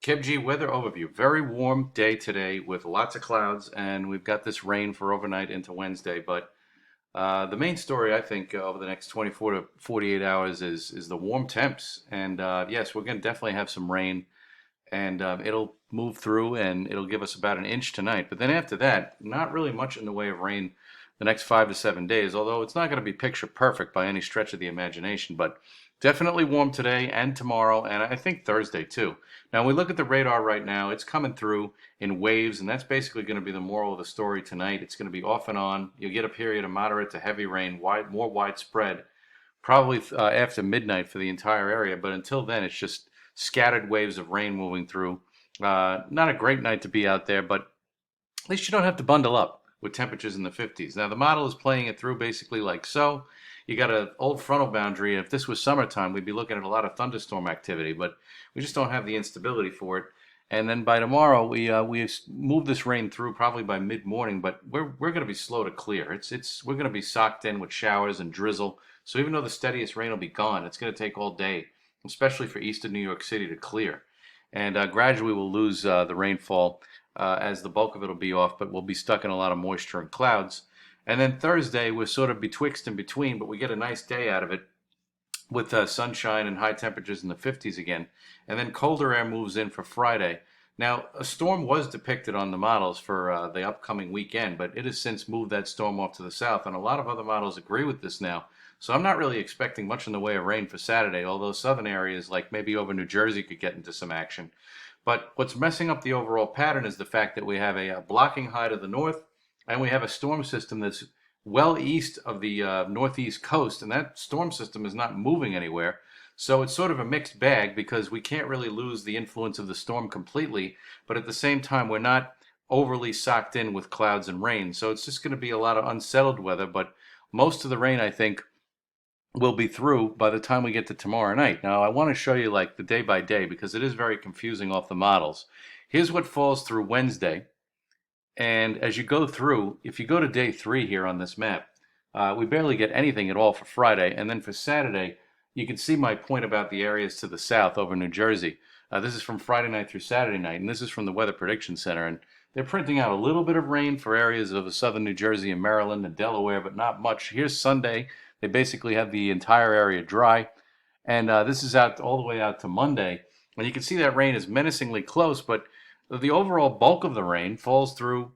Kev G weather overview. Very warm day today with lots of clouds, and we've got this rain for overnight into Wednesday. But the main story, I think, over the next 24 to 48 hours is the warm temps. And yes, we're going to definitely have some rain, and it'll move through, and it'll give us about an inch tonight. But then after that, not really much in the way of rain the next 5 to 7 days. Although it's not going to be picture perfect by any stretch of the imagination, but definitely warm today and tomorrow, and I think Thursday too. Now, we look at the radar right now, it's coming through in waves, and that's basically going to be the moral of the story tonight. It's going to be off and on. You'll get a period of moderate to heavy rain, more widespread, probably after midnight for the entire area, but until then, it's just scattered waves of rain moving through. Not a great night to be out there, but at least you don't have to bundle up with temperatures in the 50s. Now, the model is playing it through basically like so. You got an old frontal boundary. If this was summertime, we'd be looking at a lot of thunderstorm activity, but we just don't have the instability for it. And then by tomorrow, we move this rain through probably by mid morning, but we're going to be slow to clear. We're going to be socked in with showers and drizzle. So even though the steadiest rain will be gone, it's going to take all day, especially for eastern New York City to clear. And gradually we'll lose the rainfall as the bulk of it will be off, but we'll be stuck in a lot of moisture and clouds. And then Thursday, we're sort of betwixt and between, but we get a nice day out of it with sunshine and high temperatures in the 50s again. And then colder air moves in for Friday. Now, a storm was depicted on the models for the upcoming weekend, but it has since moved that storm off to the south, and a lot of other models agree with this now. So I'm not really expecting much in the way of rain for Saturday, although southern areas like maybe over New Jersey could get into some action. But what's messing up the overall pattern is the fact that we have a blocking high to the north, and we have a storm system that's well east of the northeast coast, and that storm system is not moving anywhere. So it's sort of a mixed bag because we can't really lose the influence of the storm completely, but at the same time, we're not overly socked in with clouds and rain. So it's just going to be a lot of unsettled weather, but most of the rain, I think, will be through by the time we get to tomorrow night. Now, I want to show you like the day by day because it is very confusing off the models. Here's what falls through Wednesday. And as you go through, if you go to day 3 here on this map, we barely get anything at all for Friday. And then for Saturday, you can see my point about the areas to the south over New Jersey. This is from Friday night through Saturday night, and this is from the Weather Prediction Center. And they're printing out a little bit of rain for areas of southern New Jersey and Maryland and Delaware, but not much. Here's Sunday. They basically have the entire area dry. And this is out all the way out to Monday. And you can see that rain is menacingly close, but the overall bulk of the rain falls through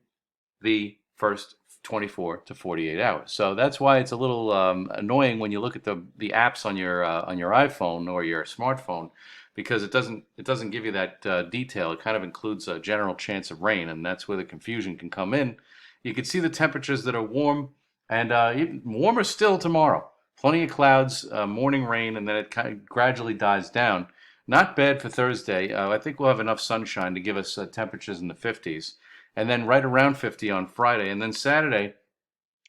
the first 24 to 48 hours. So that's why it's a little annoying when you look at the apps on your iPhone or your smartphone, because it doesn't give you that detail. It kind of includes a general chance of rain, and that's where the confusion can come in. You can see the temperatures that are warm, and even warmer still tomorrow. Plenty of clouds, morning rain, and then it kind of gradually dies down. Not bad for Thursday. I think we'll have enough sunshine to give us temperatures in the 50s, and then right around 50 on Friday. And then Saturday,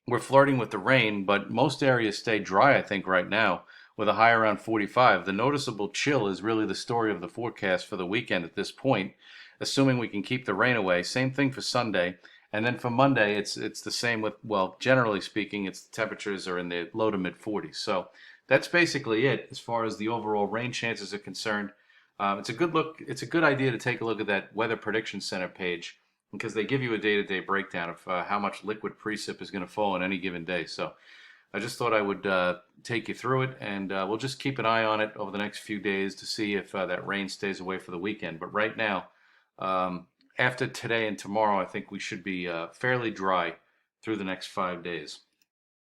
we're flirting with the rain, but most areas stay dry, I think, right now, with a high around 45. The noticeable chill is really the story of the forecast for the weekend at this point, assuming we can keep the rain away. Same thing for Sunday. And then for Monday, it's the same with, well, generally speaking, the temperatures are in the low to mid 40s. So that's basically it as far as the overall rain chances are concerned. It's a good look. It's a good idea to take a look at that Weather Prediction Center page because they give you a day-to-day breakdown of how much liquid precip is going to fall on any given day. So I just thought I would take you through it, and we'll just keep an eye on it over the next few days to see if that rain stays away for the weekend. But right now, after today and tomorrow, I think we should be fairly dry through the next 5 days.